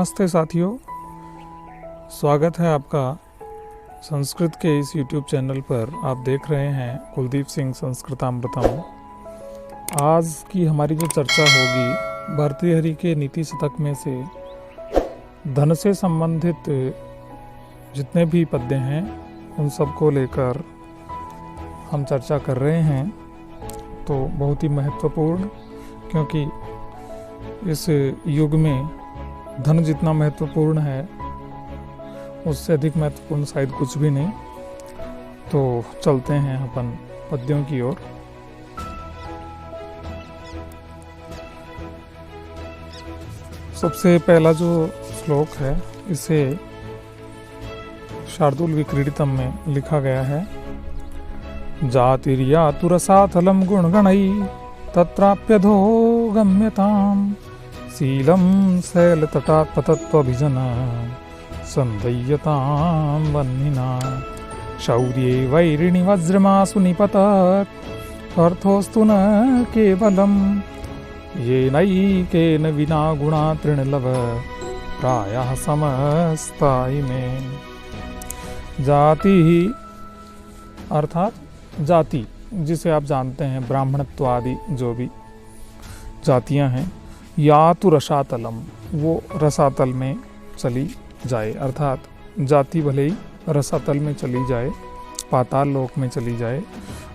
नमस्ते साथियों, स्वागत है आपका संस्कृत के इस YouTube चैनल पर। आप देख रहे हैं कुलदीप सिंह संस्कृतामृतम। आज की हमारी जो चर्चा होगी भर्तृहरि के नीति शतक में से धन से संबंधित जितने भी पद्य हैं उन सबको लेकर हम चर्चा कर रहे हैं। तो बहुत ही महत्वपूर्ण, क्योंकि इस युग में धन जितना महत्वपूर्ण है उससे अधिक महत्वपूर्ण शायद कुछ भी नहीं। तो चलते हैं अपन पद्यों की ओर। सबसे पहला जो श्लोक है इसे शार्दूल विक्रीडितम में लिखा गया है। जातिर्यातुरसाथलं गुणगणै तत्राप्यधो गम्यताम् शीलं शैलतटात् पतत्वभिजन सन्दय्यतां वह्निना शौर्ये वैरिणि वज्रमासु निपतत् अर्थोऽस्तु न केवलं येनैकेन विना गुणा तृणलव प्रायः समस्ता इमे। जाति ही अर्थात जाति, जिसे आप जानते हैं ब्राह्मणत्व आदि जो भी जातियां हैं, या तो रसातलम, वो रसातल में चली जाए, अर्थात जाति भले ही रसातल में चली जाए, पाताल लोक में चली जाए।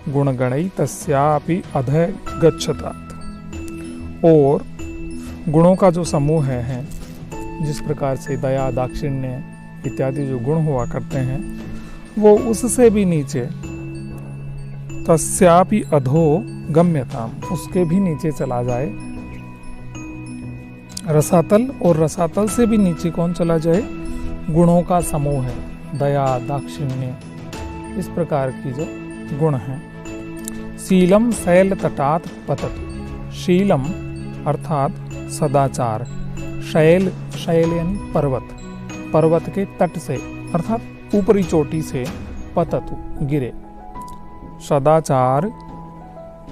गुणगणई तस्यापि अधः गच्छतात, और गुणों का जो समूह है जिस प्रकार से दया, दाक्षिण्य इत्यादि जो गुण हुआ करते हैं वो उससे भी नीचे, तस्यापि अधो गम्यताम, उसके भी नीचे चला जाए। रसातल, और रसातल से भी नीचे कौन चला जाए? गुणों का समूह है, दया, दाक्षिण्य, इस प्रकार की जो गुण हैं। शीलम शैल तटात पतत, शीलम अर्थात सदाचार, शैल, शैल यानी पर्वत, पर्वत के तट से अर्थात ऊपरी चोटी से पतत गिरे। सदाचार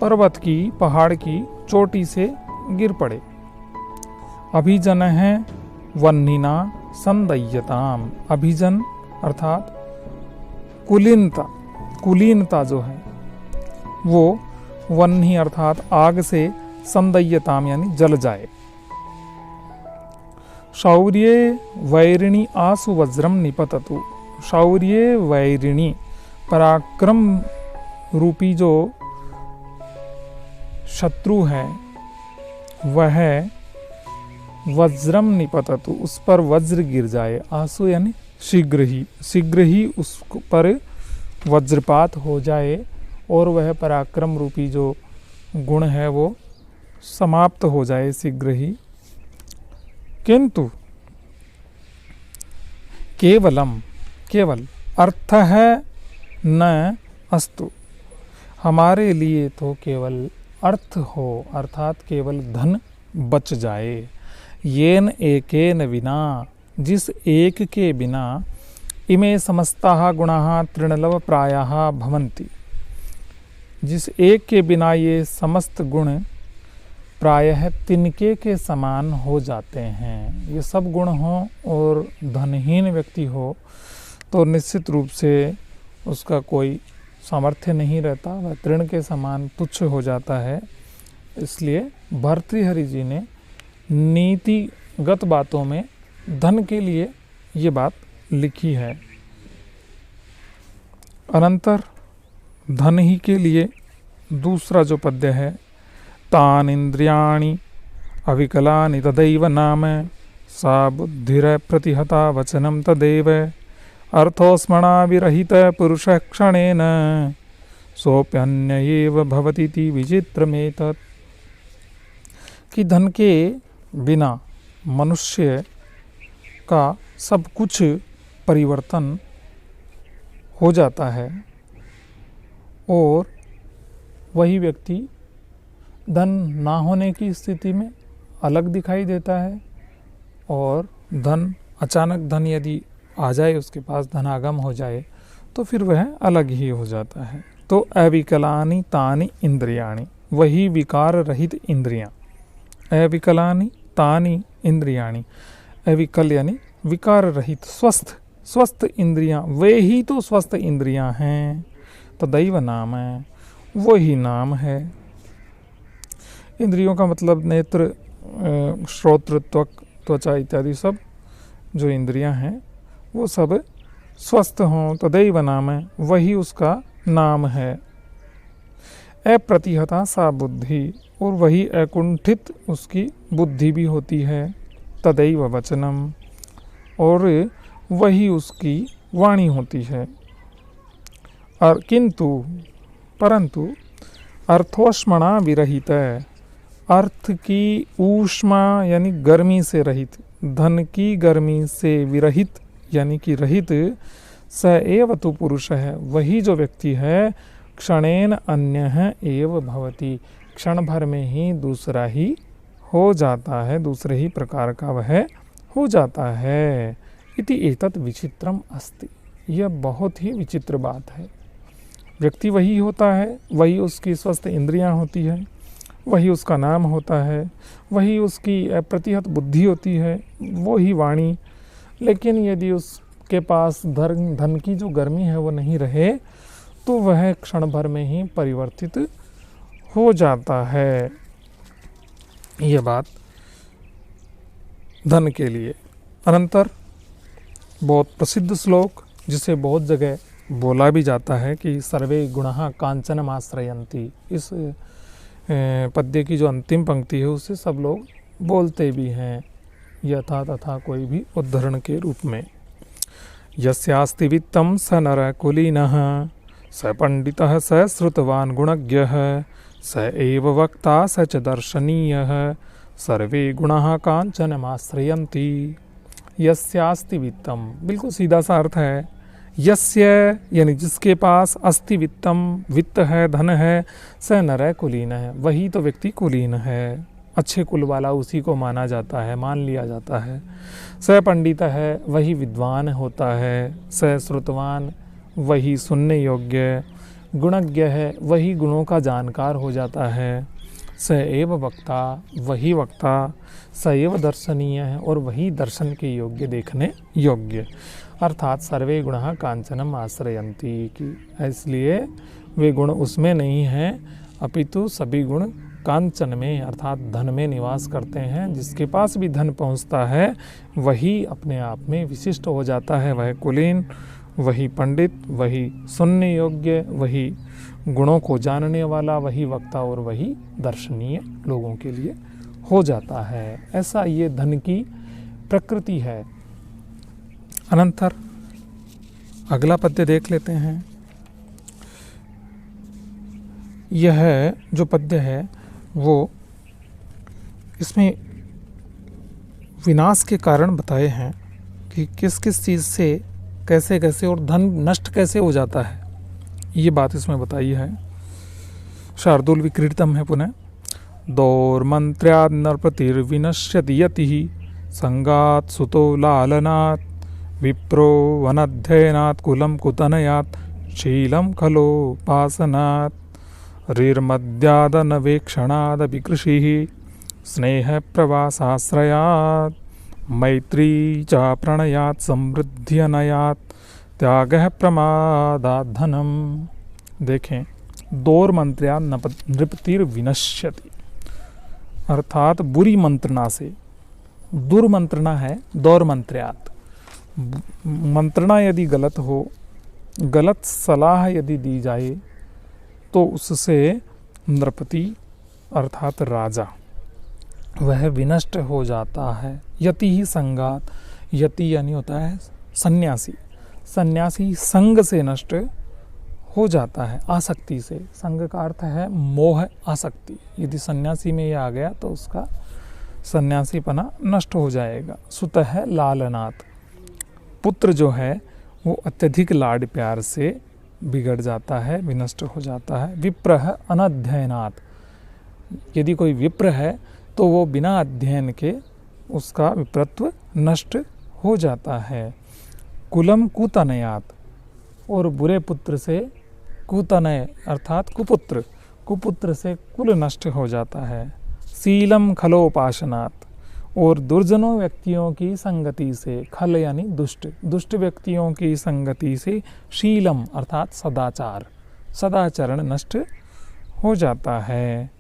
पर्वत की, पहाड़ की चोटी से गिर पड़े। अभिजन है वह्निना संदय्यताम, अभिजन अर्थात कुलीनता, कुलीनता जो है वो वह्नि अर्थात आग से संदय्यताम यानी जल जाए। शौर्ये वैरिणी आसु वज्रम निपततु, शौर्ये वैरिणी पराक्रम रूपी जो शत्रु है वह वज्रम निपततु, उस पर वज्र गिर जाए। आंसू यानी शीघ्र ही उस पर वज्रपात हो जाए और वह पराक्रम रूपी जो गुण है वो समाप्त हो जाए शीघ्र ही। किंतु केवलम, केवल अर्थ है न अस्तु, हमारे लिए तो केवल अर्थ हो, अर्थात केवल धन बच जाए। येन एकेन विना, जिस एक के बिना, इमे समस्ताः गुणाः तृणलव प्रायः भवन्ति, जिस एक के बिना ये समस्त गुण प्रायः तिनके के समान हो जाते हैं। ये सब गुण हो और धनहीन व्यक्ति हो तो निश्चित रूप से उसका कोई सामर्थ्य नहीं रहता, वह तृण के समान तुच्छ हो जाता है। इसलिए भर्तृहरि जी ने नीतिगत बातों में धन के लिए ये बात लिखी है। अनंतर धन ही के लिए दूसरा जो पद्य है, तान इंद्रियाणि अविकलानि तदैव नाम सा बुद्धिर प्रतिहता वचनम तदेव अर्थोस्मणा विरहित पुरुष क्षणेन सोप्यन्य एव भवतीति विचित्रमेतत्, कि धन के बिना मनुष्य का सब कुछ परिवर्तन हो जाता है और वही व्यक्ति धन ना होने की स्थिति में अलग दिखाई देता है, और धन, अचानक धन यदि आ जाए, उसके पास धनागम हो जाए तो फिर वह अलग ही हो जाता है। तो अविकलानि तानि इंद्रियाणि, वही विकार रहित इंद्रियां, अविकलानि तानि इंद्रियाणि, अविकल यानी विकार रहित, स्वस्थ इंद्रियां, वे ही तो स्वस्थ इंद्रियां हैं। तदैव नाम है, वही नाम है। इंद्रियों का मतलब नेत्र, श्रोत्र, त्वक, त्वचा इत्यादि सब जो इंद्रियां हैं वो सब स्वस्थ हों, तदैव नाम है, वही उसका नाम है। अप्रतिहता सा बुद्धि, और वही अकुंठित उसकी बुद्धि भी होती है। तदैव वचनम, और वही उसकी वाणी होती है। और परंतु अर्थोष्मणा विरहित, अर्थ की ऊष्मा यानी गर्मी से रहित, धन की गर्मी से विरहित यानी कि रहित, स एव तु पुरुष है, वही जो व्यक्ति है, क्षणेन अन्यः एव भवति, क्षण भर में ही दूसरा ही हो जाता है, दूसरे ही प्रकार का वह हो जाता है। इति एतत् विचित्रम अस्ति, यह बहुत ही विचित्र बात है। व्यक्ति वही होता है, वही उसकी स्वस्थ इंद्रियां होती है, वही उसका नाम होता है, वही उसकी अप्रतिहत बुद्धि होती है, वो ही वाणी। लेकिन यदि उसके पास धन की जो गर्मी है वो नहीं रहे तो वह क्षण भर में ही परिवर्तित हो जाता है। यह बात धन के लिए। अनंतर बहुत प्रसिद्ध श्लोक, जिसे बहुत जगह बोला भी जाता है कि सर्वे गुणः कांचनम आश्रयन्ति, इस पद्य की जो अंतिम पंक्ति है उसे सब लोग बोलते भी हैं यथा तथा कोई भी उद्धरण के रूप में। यस्यास्ति वित्तं स नरः कुलीनः, स पंडितः स श्रुतवान् गुणज्ञः, स एव वक्ता स च दर्शनीयः, सर्वे गुणाः कांचनमाश्रयन्ति। यस्यास्ति वित्तम, बिल्कुल सीधा सा अर्थ है। यस्य यानी जिसके पास, अस्ति वित्तम, वित्त है, धन है, स नरः कुलीन है, वही तो व्यक्ति कुलीन है, अच्छे कुल वाला उसी को माना जाता है, मान लिया जाता है। स पंडित है, वही विद्वान होता है। स श्रुतवान, वही सुनने योग्य। गुणज्ञ है, वही गुणों का जानकार हो जाता है। स एव वक्ता, वही वक्ता। स एव दर्शनीय है, और वही दर्शन के योग्य, देखने योग्य। अर्थात सर्वे गुणः कांचनम आश्रयन्ति, कि इसलिए वे गुण उसमें नहीं हैं, अपितु सभी गुण कांचन में अर्थात धन में निवास करते हैं। जिसके पास भी धन पहुंचता है वही अपने आप में विशिष्ट हो जाता है, वह कुलीन, वही पंडित, वही सुनने योग्य, वही गुणों को जानने वाला, वही वक्ता और वही दर्शनीय लोगों के लिए हो जाता है। ऐसा ये धन की प्रकृति है। अनंतर अगला पद्य देख लेते हैं। यह जो पद्य है वो इसमें विनाश के कारण बताए हैं कि किस किस चीज़ से कैसे कैसे और धन नष्ट कैसे हो जाता है, ये बात इसमें बताई है। शार्दूल विक्रीडितम है पुनः। दौर्मंत्र्याद नरपतिर्विनश्यति यतिः संगात सुतो लालनात् विप्रो वनध्ययनात् कुलं कुतनयात् शीलं खलोपासनात् ऋर्मद्यादनवेक्षणादपि कृषिः स्नेहप्रवासाश्रयात् मैत्री च प्रणयात् समृद्ध्यनयात् त्यागः प्रमादात् धनम। देखें, दौर्मंत्र्यात् नृपतिर्विनश्यति, अर्थात बुरी मंत्रणा से। दुर्मंत्रणा है दौर्मंत्र्यात्। मंत्रणा यदि गलत हो, गलत सलाह यदि दी जाए तो उससे नृपति अर्थात राजा वह विनष्ट हो जाता है। यति ही संगात, यति यानी होता है सन्यासी, सन्यासी संग से नष्ट हो जाता है, आसक्ति से। संग का अर्थ है मोह, आसक्ति। यदि सन्यासी में ये आ गया तो उसका सन्यासीपना नष्ट हो जाएगा। सुत है लालनाथ, पुत्र जो है वो अत्यधिक लाड प्यार से बिगड़ जाता है, विनष्ट हो जाता है। विप्र है अनध्ययनात्, यदि कोई विप्र है तो वो बिना अध्ययन के उसका विप्रत्व नष्ट हो जाता है। कुलम कुतनयात्, और बुरे पुत्र से कुतनय अर्थात कुपुत्र, कुपुत्र से कुल नष्ट हो जाता है। शीलम खलोपासनात्, और दुर्जनों व्यक्तियों की संगति से, खल यानी दुष्ट, दुष्ट व्यक्तियों की संगति से शीलम अर्थात सदाचार, सदाचरण नष्ट हो जाता है।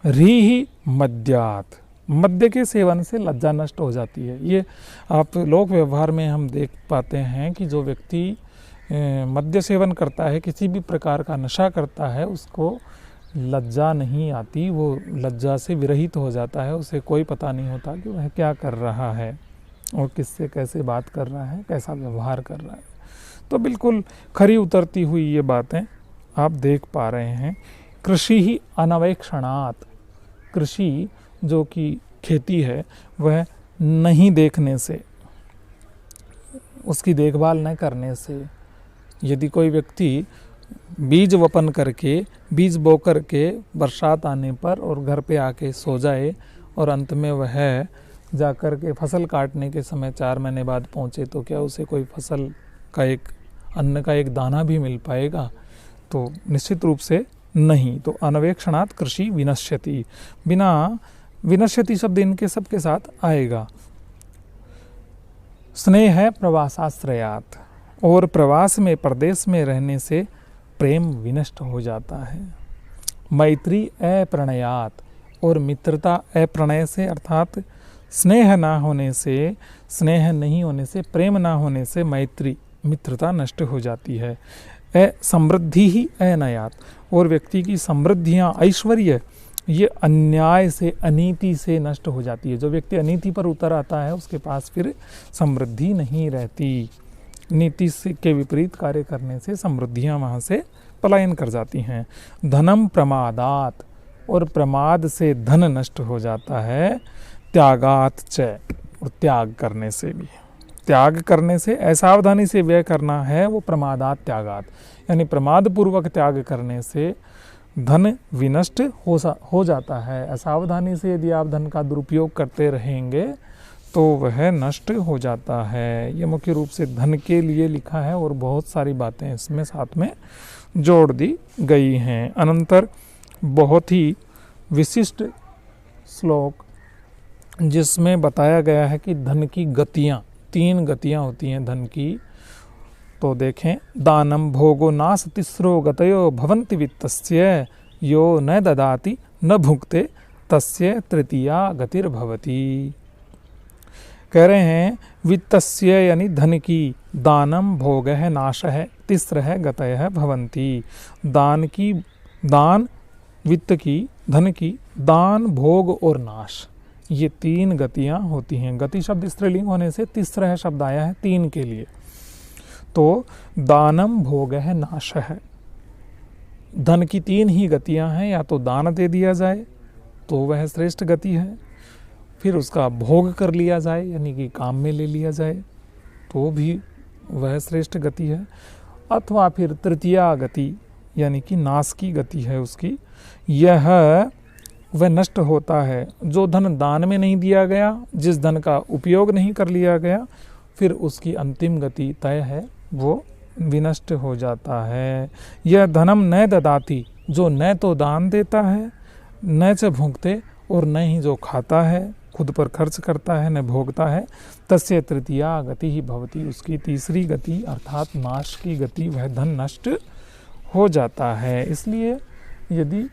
रीहि मद्यात, मद्य के सेवन से लज्जा नष्ट हो जाती है। ये आप लोक व्यवहार में हम देख पाते हैं कि जो व्यक्ति मद्य सेवन करता है, किसी भी प्रकार का नशा करता है, उसको लज्जा नहीं आती, वो लज्जा से विरहित हो जाता है। उसे कोई पता नहीं होता कि वह क्या कर रहा है और किससे कैसे बात कर रहा है, कैसा व्यवहार कर रहा है। तो बिल्कुल खरी उतरती हुई ये बातें आप देख पा रहे हैं। कृषि ही अनवेक्षणात्, कृषि जो कि खेती है वह नहीं देखने से, उसकी देखभाल न करने से, यदि कोई व्यक्ति बीज वपन करके, बीज बो करके बरसात आने पर और घर पे आके सो जाए और अंत में वह जा कर के फसल काटने के समय 4 महीने बाद पहुँचे, तो क्या उसे कोई फसल का एक अन्न का एक दाना भी मिल पाएगा? तो निश्चित रूप से नहीं। तो अनवेक्षणात् कृषि विनश्यति, बिना विनश्यति शब्द इनके सबके साथ आएगा। स्नेह है प्रवासाश्रयात, और प्रवास में, परदेश में रहने से प्रेम विनष्ट हो जाता है। मैत्री अप्रणयात, और मित्रता अप्रणय से अर्थात स्नेह ना होने से, स्नेह नहीं होने से, प्रेम ना होने से मैत्री, मित्रता नष्ट हो जाती है। समृद्धि ही अनयात, और व्यक्ति की समृद्धियाँ, ऐश्वर्य, ये अन्याय से, अनीति से नष्ट हो जाती है। जो व्यक्ति अनीति पर उतर आता है उसके पास फिर समृद्धि नहीं रहती। नीति के विपरीत कार्य करने से समृद्धियां वहाँ से पलायन कर जाती हैं। धनम प्रमादात, और प्रमाद से धन नष्ट हो जाता है। त्यागात च, और त्याग करने से भी, त्याग करने से, असावधानी से व्यय करना है वो प्रमादात त्यागात, यानी प्रमाद पूर्वक त्याग करने से धन विनष्ट हो जाता है। असावधानी से यदि आप धन का दुरुपयोग करते रहेंगे तो वह नष्ट हो जाता है। ये मुख्य रूप से धन के लिए लिखा है और बहुत सारी बातें इसमें साथ में जोड़ दी गई हैं। अनंतर बहुत ही विशिष्ट श्लोक जिसमें बताया गया है कि धन की गतियाँ, 3 गतियाँ होती हैं धन की। तो देखें, दानम भोगो नाश तिस्रो गतयो भवन्ति वित्तस्य, यो न ददाति न भुक्ते तस्य तृतीया गतिर्भवति। कह रहे हैं वित्तस्य यानी धन की, दानम भोग है, नाश है, तिस्र है गतय है भवंती। दान की, दान, वित्त की, धन की, दान, भोग और नाश, ये 3 गतियां होती हैं। गति शब्द स्त्रीलिंग होने से तिस्र है शब्द आया है 3 के लिए। तो दानम भोग है, नाश है। धन की 3 ही गतियां हैं, या तो दान दे दिया जाए तो वह श्रेष्ठ गति है, फिर उसका भोग कर लिया जाए यानी कि काम में ले लिया जाए तो भी वह श्रेष्ठ गति है, अथवा फिर तृतीया गति यानी कि नाश की गति है उसकी, यह वह नष्ट होता है। जो धन दान में नहीं दिया गया, जिस धन का उपयोग नहीं कर लिया गया, फिर उसकी अंतिम गति तय है, वो विनष्ट हो जाता है। यह धनम न ददाति, जो न तो दान देता है, न च भोगते, और न ही जो खाता है, खुद पर खर्च करता है, न भोगता है, तस्य तृतीया गति ही भवती, उसकी तीसरी गति अर्थात नाश की गति, वह धन नष्ट हो जाता है। इसलिए यदि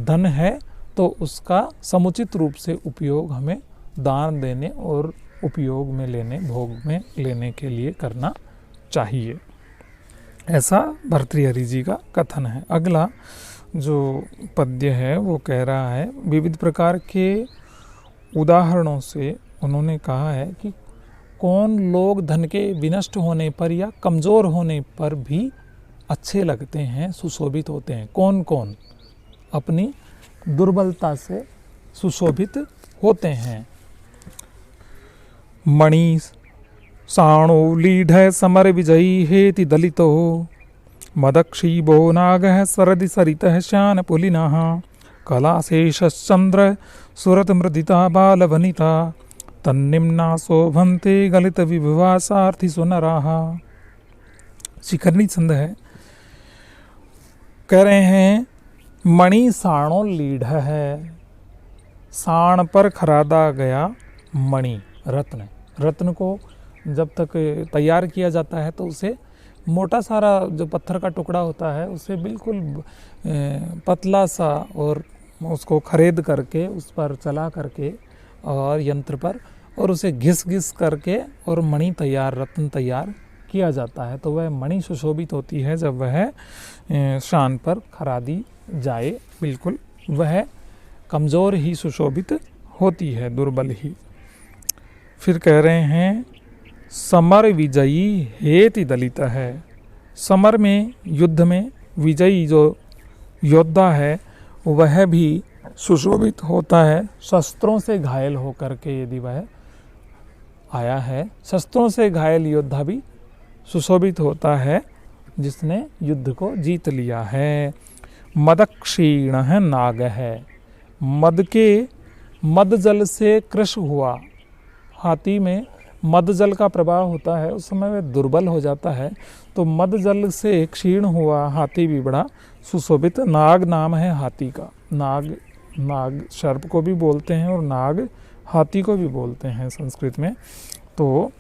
धन है तो उसका समुचित रूप से उपयोग हमें दान देने और उपयोग में लेने, भोग में लेने के लिए करना चाहिए, ऐसा भर्तृहरि जी का कथन है। अगला जो पद्य है वो कह रहा है, विविध प्रकार के उदाहरणों से उन्होंने कहा है कि कौन लोग धन के विनष्ट होने पर या कमज़ोर होने पर भी अच्छे लगते हैं, सुशोभित होते हैं। कौन कौन अपनी दुर्बलता से सुशोभित होते हैं। मणि साणो लीढ़ समर विजयी हेति दलितो, मदक्षीभो नागः स्वरदि सरितः श्यान पुलिनः, कलाशेषश्चंद्र सुरत मृदिता बालवनिता, तन्निम्ना शोभन्ते गलित विभवासार्थी सुनराः। शिखरणी छंद है। कह रहे हैं मणि साणो लीढ़ है, साण पर खरादा गया मणि, रत्न। रत्न को जब तक तैयार किया जाता है तो उसे मोटा सारा जो पत्थर का टुकड़ा होता है उसे बिल्कुल पतला सा, और उसको खरीद करके उस पर चला करके और यंत्र पर, और उसे घिस घिस करके और मणि तैयार, रत्न तैयार किया जाता है। तो वह मणि सुशोभित होती है जब वह शान पर खरादी जाए। बिल्कुल वह कमज़ोर ही सुशोभित होती है, दुर्बल ही। फिर कह रहे हैं समर विजयी हेति दलित है। समर में, युद्ध में विजयी जो योद्धा है वह भी सुशोभित होता है। शस्त्रों से घायल होकर के यदि वह आया है, शस्त्रों से घायल योद्धा भी सुशोभित होता है जिसने युद्ध को जीत लिया है। मदक्षीण है नाग है। मद के, मद जल से कृश हुआ, हाथी में मद जल का प्रवाह होता है, उस समय वह दुर्बल हो जाता है। तो मद जल से क्षीण हुआ हाथी भी बड़ा सुशोभित। नाग नाम है हाथी का। नाग, नाग सर्प को भी बोलते हैं और नाग हाथी को भी बोलते हैं संस्कृत में। तो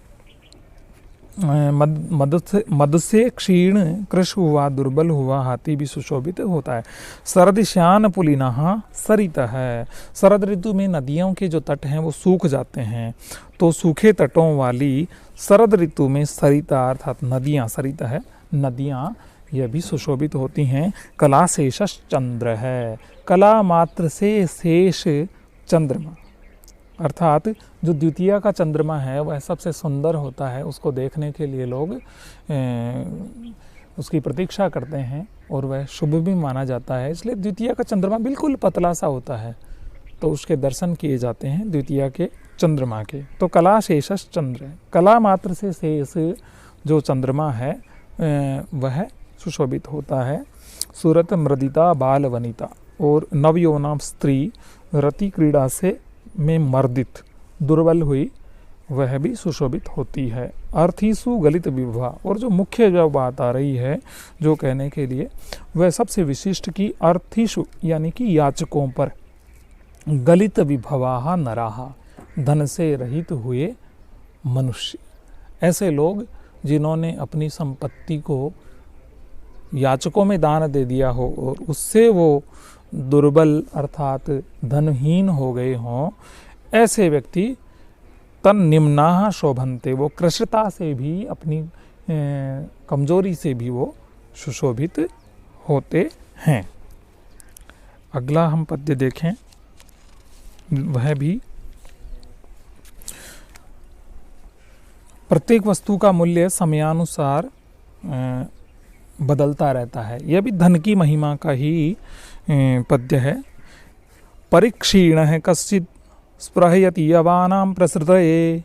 मद से क्षीण कृश हुआ, दुर्बल हुआ हाथी भी सुशोभित होता है। शरदिशान पुलिनः सरित है। शरद ऋतु में नदियों के जो तट हैं वो सूख जाते हैं, तो सूखे तटों वाली शरद ऋतु में सरिता अर्थात नदियाँ, सरिता है नदियाँ, यह भी सुशोभित होती हैं। कला शेष चंद्र है। कला मात्र से शेष चंद्रमा, अर्थात जो द्वितीया का चंद्रमा है वह सबसे सुंदर होता है। उसको देखने के लिए लोग उसकी प्रतीक्षा करते हैं और वह शुभ भी माना जाता है। इसलिए द्वितीया का चंद्रमा बिल्कुल पतला सा होता है, तो उसके दर्शन किए जाते हैं द्वितीया के चंद्रमा के। तो कला शेष चंद्र है। कला मात्र से शेष जो चंद्रमा है वह सुशोभित होता है। सूरत मृदिता बाल वनिता, और नवयौवना स्त्री रति क्रीड़ा से में मर्दित, दुर्बल हुई, वह भी सुशोभित होती है। अर्थीसु गलित विभवा, और जो मुख्य जो बात आ रही है जो कहने के लिए, वह सबसे विशिष्ट की अर्थीसु यानी कि याचकों पर, गलित विभवाहा नराहा, धन से रहित हुए मनुष्य। ऐसे लोग जिन्होंने अपनी संपत्ति को याचकों में दान दे दिया हो और उससे वो दुर्बल अर्थात धनहीन हो गए हों, ऐसे व्यक्ति तन निम्नाः शोभन्ते, वो कृशता से भी, अपनी कमजोरी से भी वो सुशोभित होते हैं। अगला हम पद्य देखें, वह भी प्रत्येक वस्तु का मूल्य समयानुसार बदलता रहता है। यह भी धन की महिमा का ही पद्य है। परिक्षीण है कश्चित् स्पृहयति यवानां प्रसृतये,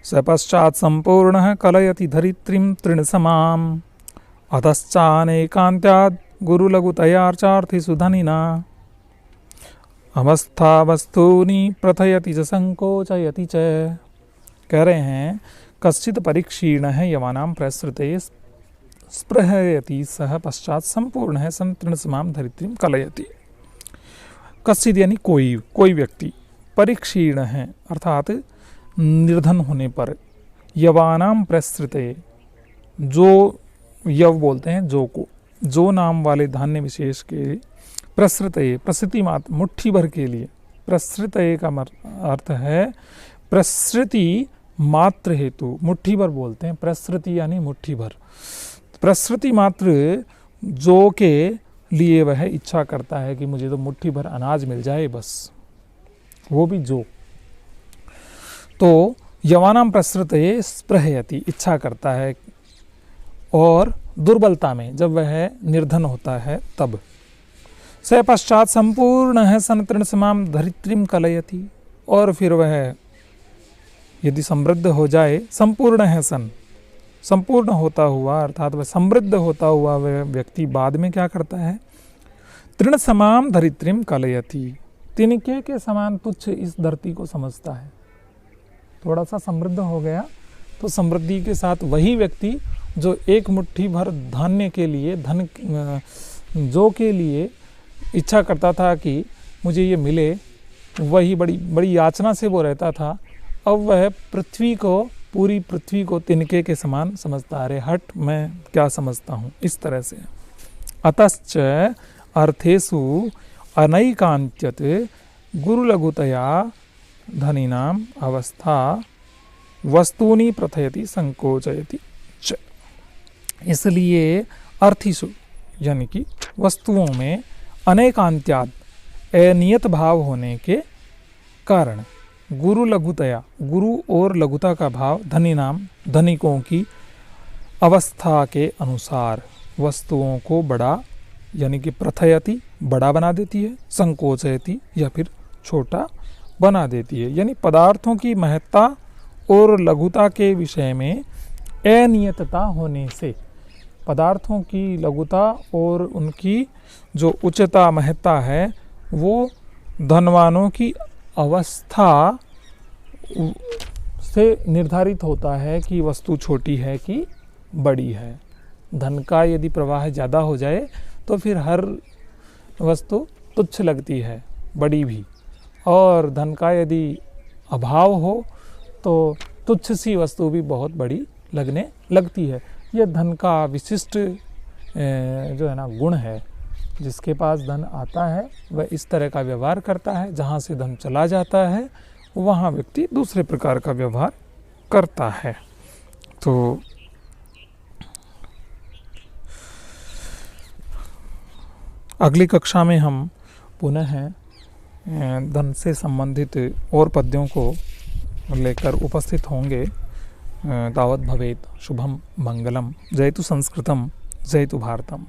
स पश्चात् संपूर्णः कलयति धरित्रीं तृणसमाम्, अतश्चानेकान्त्याद् गुरुलघुतयार्चार्थिषु धनिना, अवस्था वस्तूनि प्रथयति च संकोचयति च। कह रहे हैं कश्चित् परिक्षीण है यवानां प्रसृतये, स्पृहयति सह पश्चात संपूर्ण है सन तृणसमाम धरित्रीं कलयति। कश्चित यानी कोई व्यक्ति, परिक्षीण है अर्थात निर्धन होने पर, यवानाम प्रसृते, जो यव बोलते हैं जो को, जो नाम वाले धान्य विशेष के, प्रसृते प्रसृति मात्र मुट्ठी भर के लिए, प्रसृते का अर्थ है प्रसृति मात्र हेतु, मुट्ठी भर बोलते हैं, प्रसृति यानी मुट्ठी भर। प्रसृति मात्र जो के लिए वह इच्छा करता है कि मुझे तो मुट्ठी भर अनाज मिल जाए बस, वो भी जो। तो यवानाम प्रसृते स्पृहयति, इच्छा करता है, और दुर्बलता में जब वह निर्धन होता है तब। स पश्चात संपूर्ण है सन तृणसमाम धरित्रीं कलयति, और फिर वह यदि समृद्ध हो जाए, संपूर्ण है सन, संपूर्ण होता हुआ अर्थात वह समृद्ध होता हुआ वह व्यक्ति बाद में क्या करता है, तृणसमाम धरित्रीं कलयति, तिनके के समान तुच्छ इस धरती को समझता है। थोड़ा सा समृद्ध हो गया तो समृद्धि के साथ वही व्यक्ति जो एक मुट्ठी भर धान्य के लिए, धन जो के लिए इच्छा करता था कि मुझे ये मिले, वही बड़ी बड़ी याचना से वो रहता था, अब वह पृथ्वी को, पूरी पृथ्वी को तिनके के समान समझता है। अरे हट, मैं क्या समझता हूँ, इस तरह से। अतश्च अर्थेषु अनैकान्त्यत गुरुलघुतया धनीनाम अवस्था वस्तूनि प्रथयति संकोचयति च। इसलिए अर्थीसु यानी कि वस्तुओं में अनेकांत्याद अनियत भाव होने के कारण गुरु लघुतया, गुरु और लघुता का भाव धनी नाम धनिकों की अवस्था के अनुसार वस्तुओं को बड़ा यानी कि प्रथयति बड़ा बना देती है, संकोचयति या फिर छोटा बना देती है। यानी पदार्थों की महत्ता और लघुता के विषय में अनियतता होने से पदार्थों की लघुता और उनकी जो उच्चता महत्ता है वो धनवानों की अवस्था से निर्धारित होता है कि वस्तु छोटी है कि बड़ी है। धन का यदि प्रवाह ज़्यादा हो जाए तो फिर हर वस्तु तुच्छ लगती है, बड़ी भी, और धन का यदि अभाव हो तो तुच्छ सी वस्तु भी बहुत बड़ी लगने लगती है। यह धन का विशिष्ट जो है ना गुण है। जिसके पास धन आता है वह इस तरह का व्यवहार करता है, जहाँ से धन चला जाता है वहाँ व्यक्ति दूसरे प्रकार का व्यवहार करता है। तो अगली कक्षा में हम पुनः धन से संबंधित और पद्यों को लेकर उपस्थित होंगे। तावत् भवेत् शुभम मंगलम। जयतु संस्कृतम, जयतु भारतम।